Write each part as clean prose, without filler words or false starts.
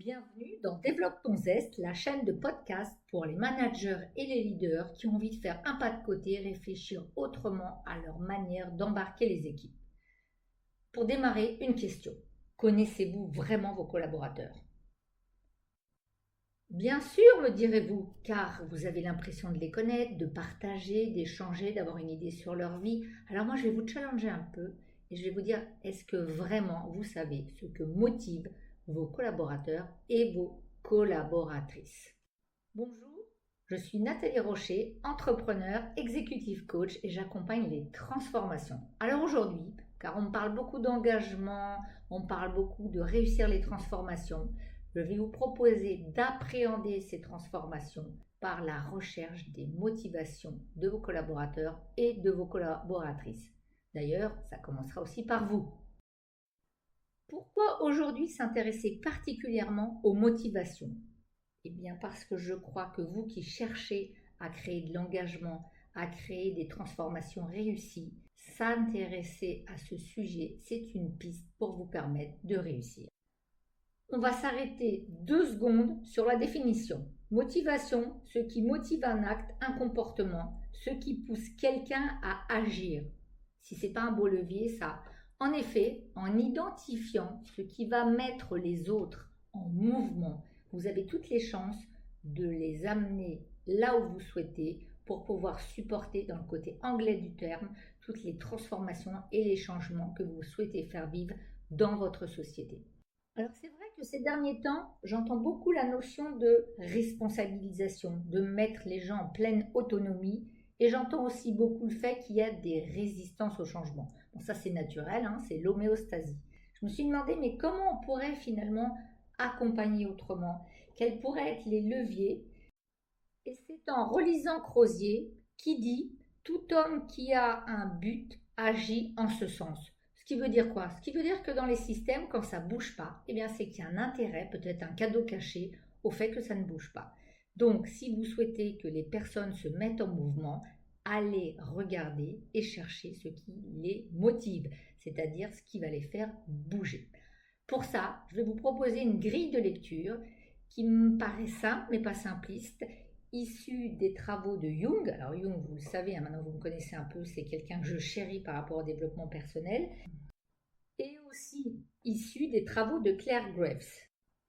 Bienvenue dans Développe ton zeste, la chaîne de podcast pour les managers et les leaders qui ont envie de faire un pas de côté et réfléchir autrement à leur manière d'embarquer les équipes. Pour démarrer, une question. Connaissez-vous vraiment vos collaborateurs ? Bien sûr, me direz-vous, car vous avez l'impression de les connaître, de partager, d'échanger, d'avoir une idée sur leur vie. Alors moi, je vais vous challenger un peu et je vais vous dire, est-ce que vraiment vous savez ce que motive vos collaborateurs et vos collaboratrices? Bonjour, je suis Nathalie Rocher, entrepreneur, executive coach et j'accompagne les transformations. Alors aujourd'hui, car on parle beaucoup d'engagement, on parle beaucoup de réussir les transformations, je vais vous proposer d'appréhender ces transformations par la recherche des motivations de vos collaborateurs et de vos collaboratrices. D'ailleurs, ça commencera aussi par vous. Pourquoi aujourd'hui s'intéresser particulièrement aux motivations ? Eh bien parce que je crois que vous qui cherchez à créer de l'engagement, à créer des transformations réussies, s'intéresser à ce sujet, c'est une piste pour vous permettre de réussir. On va s'arrêter 2 secondes sur la définition. Motivation, ce qui motive un acte, un comportement, ce qui pousse quelqu'un à agir. Si ce n'est pas un beau levier, ça. En effet, en identifiant ce qui va mettre les autres en mouvement, vous avez toutes les chances de les amener là où vous souhaitez pour pouvoir supporter, dans le côté anglais du terme, toutes les transformations et les changements que vous souhaitez faire vivre dans votre société. Alors c'est vrai que ces derniers temps, j'entends beaucoup la notion de responsabilisation, de mettre les gens en pleine autonomie. Et j'entends aussi beaucoup le fait qu'il y a des résistances au changement. Bon, ça c'est naturel, c'est l'homéostasie. Je me suis demandé, mais comment on pourrait finalement accompagner autrement ? Quels pourraient être les leviers ? Et c'est en relisant Crozier qui dit « Tout homme qui a un but agit en ce sens ». Ce qui veut dire quoi ? Ce qui veut dire que dans les systèmes, quand ça ne bouge pas, c'est qu'il y a un intérêt, peut-être un cadeau caché, au fait que ça ne bouge pas. Donc, si vous souhaitez que les personnes se mettent en mouvement, allez regarder et chercher ce qui les motive, c'est-à-dire ce qui va les faire bouger. Pour ça, je vais vous proposer une grille de lecture qui me paraît simple, mais pas simpliste, issue des travaux de Jung. Alors Jung, vous le savez, maintenant vous me connaissez un peu, c'est quelqu'un que je chéris par rapport au développement personnel, et aussi issue des travaux de Claire Graves.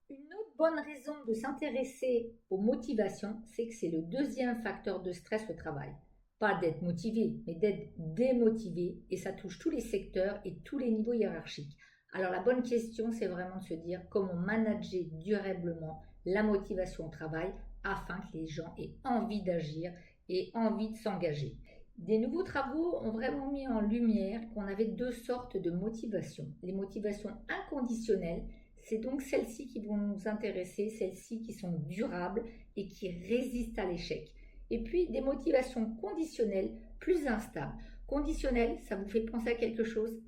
Une autre bonne raison de s'intéresser aux motivations, c'est que c'est le 2e facteur de stress au travail. Pas d'être motivé, mais d'être démotivé, et ça touche tous les secteurs et tous les niveaux hiérarchiques. Alors la bonne question, c'est vraiment de se dire comment manager durablement la motivation au travail afin que les gens aient envie d'agir et envie de s'engager. Des nouveaux travaux ont vraiment mis en lumière qu'on avait 2 sortes de motivations. Les motivations inconditionnelles, c'est donc celles-ci qui vont nous intéresser, celles-ci qui sont durables et qui résistent à l'échec. Et puis des motivations conditionnelles plus instables. Conditionnelles, ça vous fait penser à quelque chose ?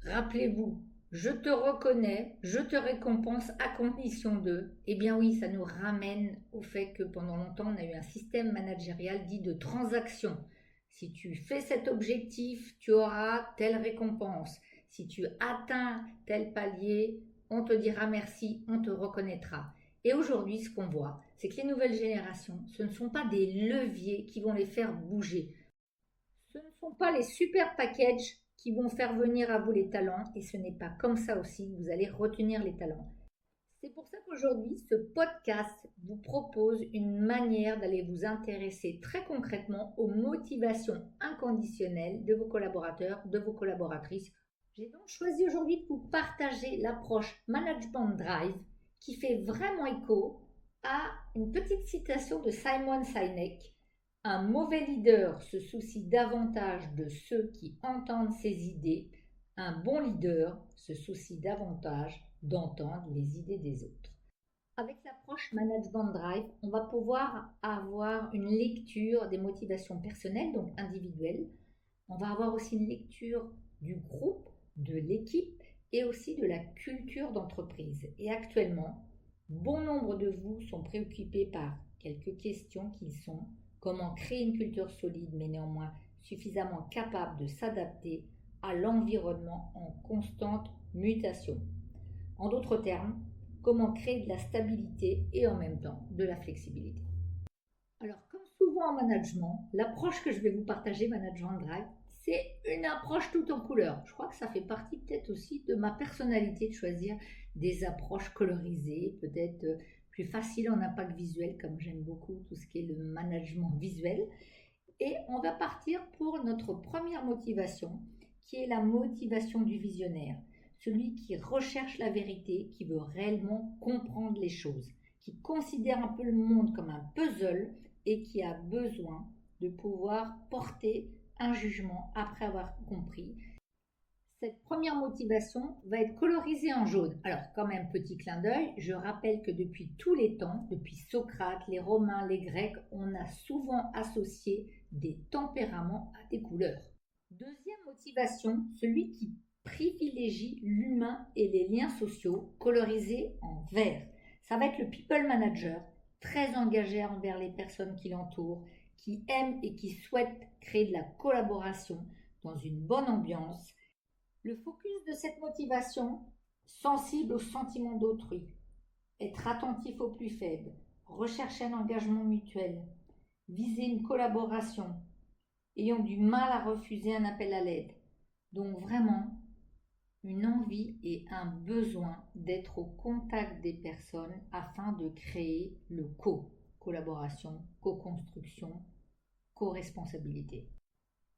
Rappelez-vous, je te reconnais, je te récompense à condition de. Eh bien oui, ça nous ramène au fait que pendant longtemps, on a eu un système managérial dit de transaction. Si tu fais cet objectif, tu auras telle récompense. Si tu atteins tel palier, on te dira merci, on te reconnaîtra. Et aujourd'hui, ce qu'on voit, c'est que les nouvelles générations, ce ne sont pas des leviers qui vont les faire bouger. Ce ne sont pas les super packages qui vont faire venir à vous les talents, et ce n'est pas comme ça aussi que vous allez retenir les talents. C'est pour ça qu'aujourd'hui, ce podcast vous propose une manière d'aller vous intéresser très concrètement aux motivations inconditionnelles de vos collaborateurs, de vos collaboratrices. J'ai donc choisi aujourd'hui de vous partager l'approche Management Drive qui fait vraiment écho à une petite citation de Simon Sinek. Un mauvais leader se soucie davantage de ceux qui entendent ses idées. Un bon leader se soucie davantage d'entendre les idées des autres. Avec l'approche Management Drive, on va pouvoir avoir une lecture des motivations personnelles, donc individuelles. On va avoir aussi une lecture du groupe, de l'équipe et aussi de la culture d'entreprise. Et actuellement, bon nombre de vous sont préoccupés par quelques questions qui sont: comment créer une culture solide mais néanmoins suffisamment capable de s'adapter à l'environnement en constante mutation. En d'autres termes, comment créer de la stabilité et en même temps de la flexibilité. Alors, comme souvent en management, l'approche que je vais vous partager, Management Drive, c'est une approche tout en couleurs. Je crois que ça fait partie peut-être aussi de ma personnalité de choisir des approches colorisées, peut-être plus faciles en impact visuel, comme j'aime beaucoup tout ce qui est le management visuel. Et on va partir pour notre première motivation, qui est la motivation du visionnaire, celui qui recherche la vérité, qui veut réellement comprendre les choses, qui considère un peu le monde comme un puzzle et qui a besoin de pouvoir porter un jugement après avoir compris. Cette première motivation va être colorisée en jaune. Alors, quand même, petit clin d'œil, je rappelle que depuis tous les temps, depuis Socrate, les Romains, les Grecs, on a souvent associé des tempéraments à des couleurs. Deuxième motivation, celui qui privilégie l'humain et les liens sociaux, colorisés en vert. Ça va être le people manager, très engagé envers les personnes qui l'entourent, qui aime et qui souhaite créer de la collaboration dans une bonne ambiance. Le focus de cette motivation, sensible aux sentiments d'autrui, être attentif aux plus faibles, rechercher un engagement mutuel, viser une collaboration, ayant du mal à refuser un appel à l'aide. Donc vraiment, une envie et un besoin d'être au contact des personnes afin de créer le collaboration, co-construction, co-responsabilité.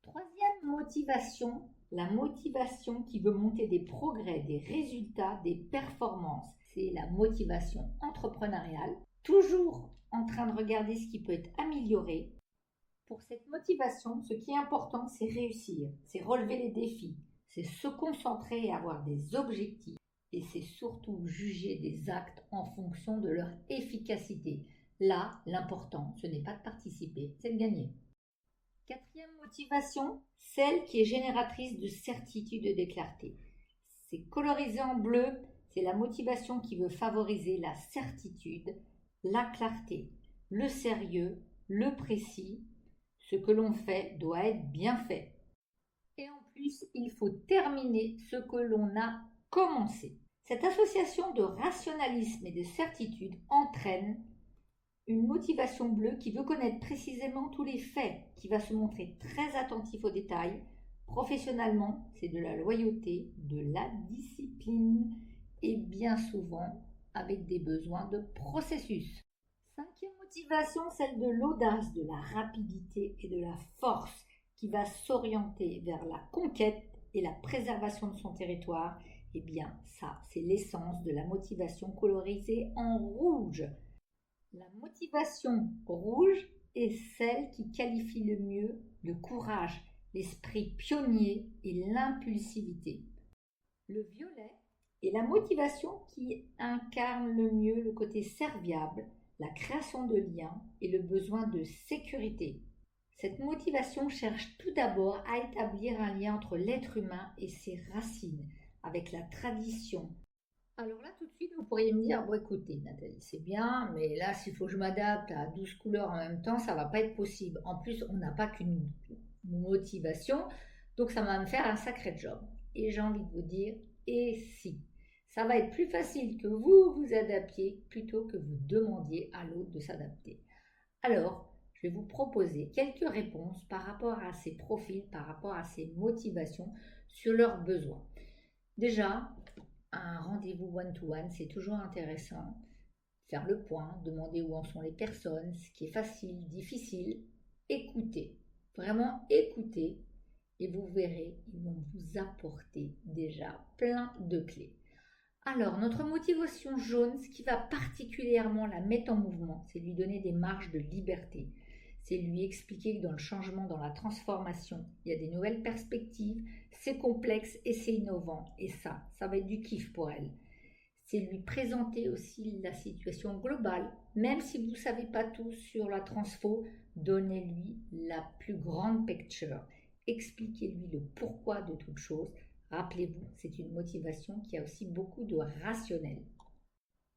Troisième motivation, la motivation qui veut monter des progrès, des résultats, des performances. C'est la motivation entrepreneuriale, toujours en train de regarder ce qui peut être amélioré. Pour cette motivation, ce qui est important, c'est réussir, c'est relever les défis, c'est se concentrer et avoir des objectifs. Et c'est surtout juger des actes en fonction de leur efficacité. Là, l'important, ce n'est pas de participer, c'est de gagner. Quatrième motivation, celle qui est génératrice de certitude et de clarté. C'est colorisé en bleu, c'est la motivation qui veut favoriser la certitude, la clarté, le sérieux, le précis. Ce que l'on fait doit être bien fait. Et en plus, il faut terminer ce que l'on a commencé. Cette association de rationalisme et de certitude entraîne une motivation bleue qui veut connaître précisément tous les faits, qui va se montrer très attentif aux détails. Professionnellement, c'est de la loyauté, de la discipline et bien souvent avec des besoins de processus. Cinquième motivation, celle de l'audace, de la rapidité et de la force qui va s'orienter vers la conquête et la préservation de son territoire. Eh bien, ça, c'est l'essence de la motivation colorisée en rouge. La motivation rouge est celle qui qualifie le mieux le courage, l'esprit pionnier et l'impulsivité. Le violet est la motivation qui incarne le mieux le côté serviable, la création de liens et le besoin de sécurité. Cette motivation cherche tout d'abord à établir un lien entre l'être humain et ses racines, avec la tradition. Alors là, tout de suite, vous pourriez me dire, bon écoutez Nathalie, c'est bien, mais là, s'il faut que je m'adapte à 12 couleurs en même temps, ça ne va pas être possible. En plus, on n'a pas qu'une motivation, donc ça va me faire un sacré job. Et j'ai envie de vous dire, et si ça va être plus facile que vous vous adaptiez plutôt que vous demandiez à l'autre de s'adapter. Alors, je vais vous proposer quelques réponses par rapport à ces profils, par rapport à ces motivations sur leurs besoins. Déjà, un rendez-vous one-to-one, c'est toujours intéressant. Faire le point, demander où en sont les personnes, ce qui est facile, difficile. Écoutez, vraiment écoutez et vous verrez, ils vont vous apporter déjà plein de clés. Alors, notre motivation jaune, ce qui va particulièrement la mettre en mouvement, c'est lui donner des marges de liberté. C'est lui expliquer que dans le changement, dans la transformation, il y a des nouvelles perspectives, c'est complexe et c'est innovant. Et ça va être du kiff pour elle. C'est lui présenter aussi la situation globale. Même si vous ne savez pas tout sur la transfo, donnez-lui la plus grande picture. Expliquez-lui le pourquoi de toute chose. Rappelez-vous, c'est une motivation qui a aussi beaucoup de rationnel.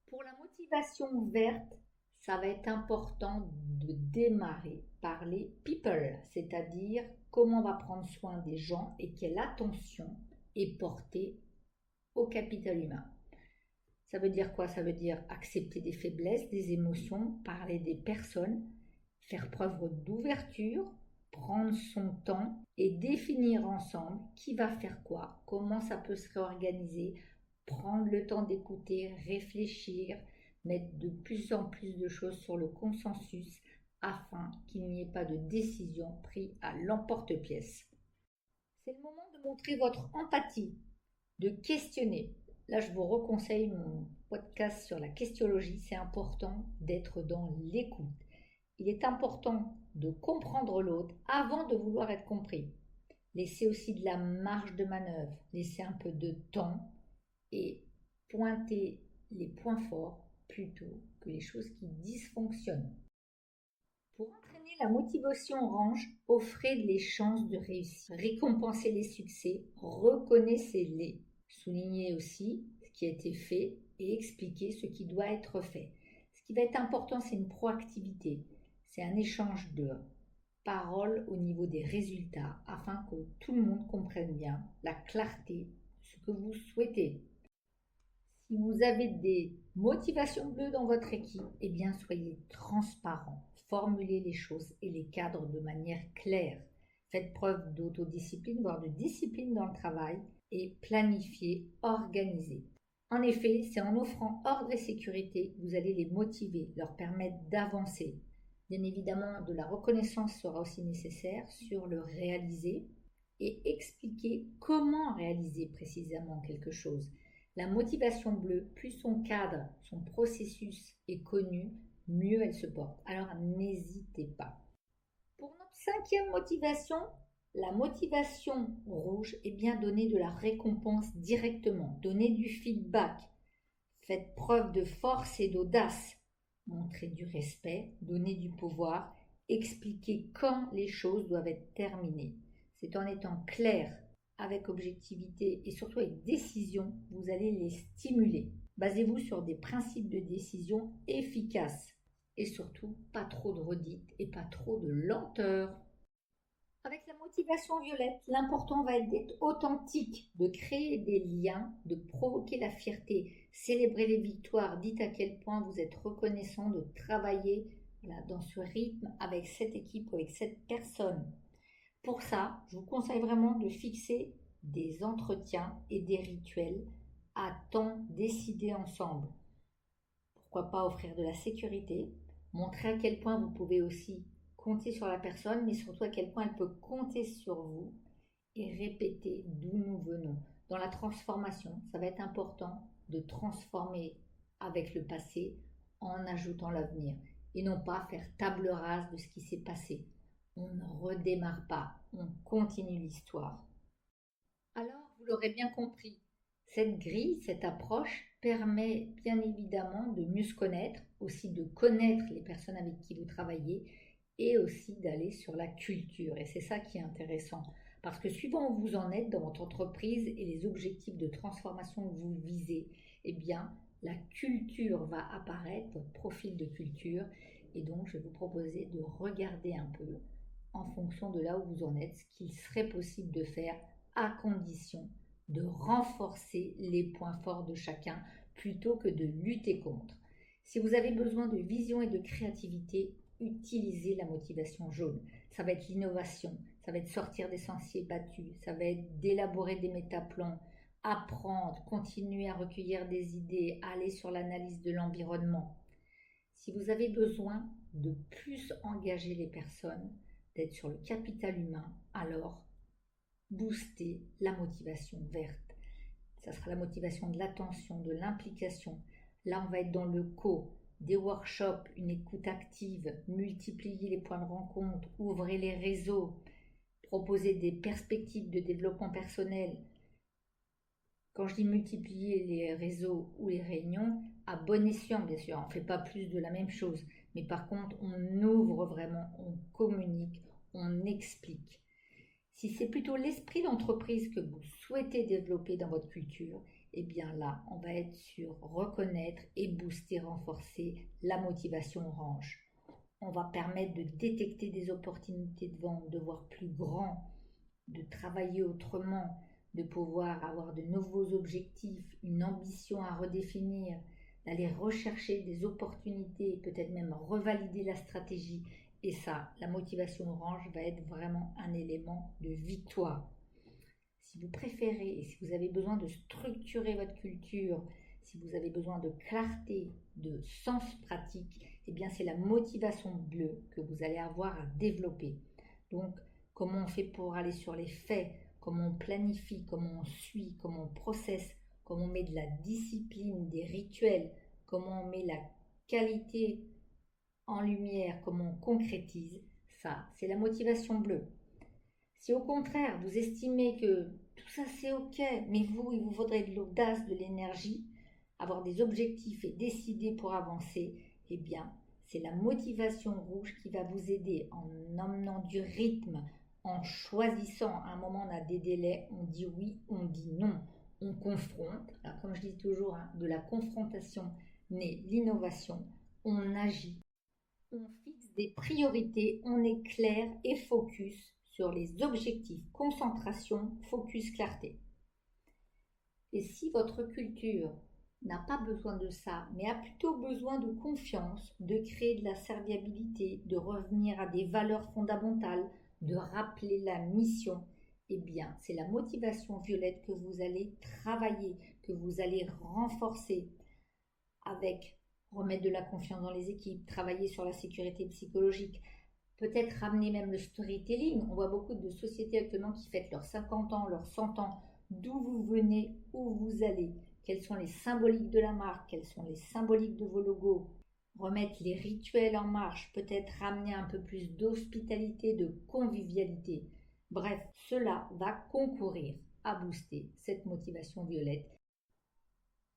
Pour la motivation verte, ça va être important de démarrer par les people, c'est-à-dire comment on va prendre soin des gens et quelle attention est portée au capital humain. Ça veut dire quoi? Ça veut dire accepter des faiblesses, des émotions, parler des personnes, faire preuve d'ouverture, prendre son temps et définir ensemble qui va faire quoi, comment ça peut se réorganiser, prendre le temps d'écouter, réfléchir, mettre de plus en plus de choses sur le consensus afin qu'il n'y ait pas de décision prise à l'emporte-pièce. C'est le moment de montrer votre empathie, de questionner. Là, je vous reconseille mon podcast sur la questionologie. C'est important d'être dans l'écoute. Il est important de comprendre l'autre avant de vouloir être compris. Laissez aussi de la marge de manœuvre, laissez un peu de temps et pointer les points forts plutôt que les choses qui dysfonctionnent. Pour entraîner la motivation orange, offrez les chances de réussir, récompensez les succès, reconnaissez-les. Soulignez aussi ce qui a été fait et expliquez ce qui doit être fait. Ce qui va être important, c'est une proactivité. C'est un échange de paroles au niveau des résultats afin que tout le monde comprenne bien la clarté de ce que vous souhaitez. Si vous avez des motivations bleues dans votre équipe, eh bien soyez transparent. Formulez les choses et les cadres de manière claire. Faites preuve d'autodiscipline, voire de discipline dans le travail et planifiez, organisez. En effet, c'est en offrant ordre et sécurité que vous allez les motiver, leur permettre d'avancer. Bien évidemment, de la reconnaissance sera aussi nécessaire sur le réaliser et expliquer comment réaliser précisément quelque chose. La motivation bleue, plus son cadre, son processus est connu, mieux elle se porte. Alors n'hésitez pas. Pour notre cinquième motivation, la motivation rouge est bien donner de la récompense directement, donner du feedback. Faites preuve de force et d'audace. Montrez du respect, donner du pouvoir, expliquer quand les choses doivent être terminées. C'est en étant clair, avec objectivité et surtout avec décision, vous allez les stimuler. Basez-vous sur des principes de décision efficaces et surtout pas trop de redites et pas trop de lenteur. Avec la motivation violette, l'important va être d'être authentique, de créer des liens, de provoquer la fierté, célébrer les victoires, dites à quel point vous êtes reconnaissant de travailler dans ce rythme avec cette équipe, avec cette personne. Pour ça, je vous conseille vraiment de fixer des entretiens et des rituels à temps décidés ensemble. Pourquoi pas offrir de la sécurité, montrer à quel point vous pouvez aussi compter sur la personne, mais surtout à quel point elle peut compter sur vous et répéter d'où nous venons. Dans la transformation, ça va être important de transformer avec le passé en ajoutant l'avenir et non pas faire table rase de ce qui s'est passé. On ne redémarre pas, on continue l'histoire. Alors, vous l'aurez bien compris, cette grille, cette approche permet bien évidemment de mieux se connaître, aussi de connaître les personnes avec qui vous travaillez et aussi d'aller sur la culture. Et c'est ça qui est intéressant, parce que suivant où vous en êtes dans votre entreprise et les objectifs de transformation que vous visez, eh bien, la culture va apparaître, votre profil de culture, et donc je vais vous proposer de regarder un peu en fonction de là où vous en êtes, ce qu'il serait possible de faire à condition de renforcer les points forts de chacun plutôt que de lutter contre. Si vous avez besoin de vision et de créativité, utilisez la motivation jaune. Ça va être l'innovation, ça va être sortir des sentiers battus, ça va être d'élaborer des métaplans, apprendre, continuer à recueillir des idées, aller sur l'analyse de l'environnement. Si vous avez besoin de plus engager les personnes, d'être sur le capital humain, alors boostez la motivation verte. Ça sera la motivation de l'attention, de l'implication. Là, on va être dans le des workshops, une écoute active, multiplier les points de rencontre, ouvrez les réseaux, proposer des perspectives de développement personnel. Quand je dis multiplier les réseaux ou les réunions, à bon escient, bien sûr, on ne fait pas plus de la même chose. Mais par contre, on ouvre vraiment, on communique, on explique. Si c'est plutôt l'esprit d'entreprise que vous souhaitez développer dans votre culture, eh bien là, on va être sur reconnaître et booster, renforcer la motivation orange. On va permettre de détecter des opportunités de vente, de voir plus grand, de travailler autrement, de pouvoir avoir de nouveaux objectifs, une ambition à redéfinir, d'aller rechercher des opportunités, peut-être même revalider la stratégie. Et ça, la motivation orange va être vraiment un élément de victoire. Si vous préférez et si vous avez besoin de structurer votre culture, si vous avez besoin de clarté, de sens pratique, eh bien c'est la motivation bleue que vous allez avoir à développer. Donc, comment on fait pour aller sur les faits, comment on planifie, comment on suit, comment on processe, comment on met de la discipline, des rituels, comment on met la qualité en lumière, comment on concrétise, ça, c'est la motivation bleue. Si au contraire, vous estimez que tout ça c'est ok, mais vous, il vous faudrait de l'audace, de l'énergie, avoir des objectifs et décider pour avancer, eh bien, c'est la motivation rouge qui va vous aider en emmenant du rythme, en choisissant. À un moment, on a des délais, on dit oui, on dit non, on confronte. Alors, comme je dis toujours, de la confrontation naît l'innovation, on agit, on fixe des priorités, on est clair et focus sur les objectifs, concentration, focus, clarté. Et si votre culture n'a pas besoin de ça, mais a plutôt besoin de confiance, de créer de la serviabilité, de revenir à des valeurs fondamentales, de rappeler la mission, eh bien, c'est la motivation violette que vous allez travailler, que vous allez renforcer avec remettre de la confiance dans les équipes, travailler sur la sécurité psychologique, peut-être ramener même le storytelling. On voit beaucoup de sociétés actuellement qui fêtent leurs 50 ans, leurs 100 ans, d'où vous venez, où vous allez, quelles sont les symboliques de la marque, quelles sont les symboliques de vos logos, remettre les rituels en marche, peut-être ramener un peu plus d'hospitalité, de convivialité. Bref, cela va concourir à booster cette motivation violette.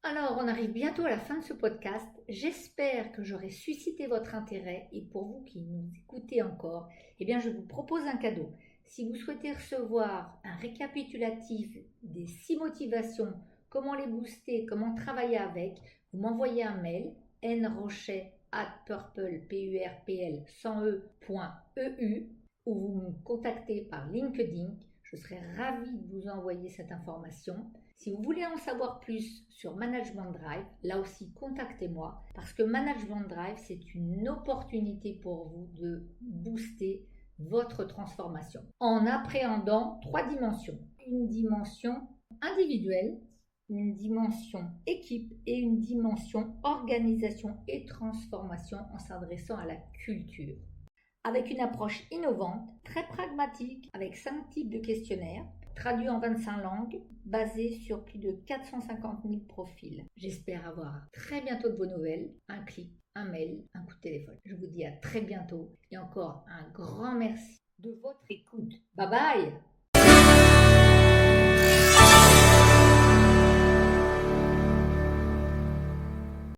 Alors, on arrive bientôt à la fin de ce podcast. J'espère que j'aurai suscité votre intérêt et pour vous qui nous écoutez encore, eh bien, je vous propose un cadeau. Si vous souhaitez recevoir un récapitulatif des 6 motivations, comment les booster, comment travailler avec, vous m'envoyez un mail nrochet@purple.eu ou vous me contactez par LinkedIn. Je serai ravie de vous envoyer cette information. Si vous voulez en savoir plus sur Management Drive, là aussi contactez-moi parce que Management Drive, c'est une opportunité pour vous de booster votre transformation en appréhendant 3 dimensions. Une dimension individuelle, une dimension équipe et une dimension organisation et transformation en s'adressant à la culture. Avec une approche innovante, très pragmatique, avec 5 types de questionnaires, traduits en 25 langues, basés sur plus de 450 000 profils. J'espère avoir très bientôt de vos nouvelles, un clic, un mail, un coup de téléphone. Je vous dis à très bientôt et encore un grand merci de votre écoute. Bye bye!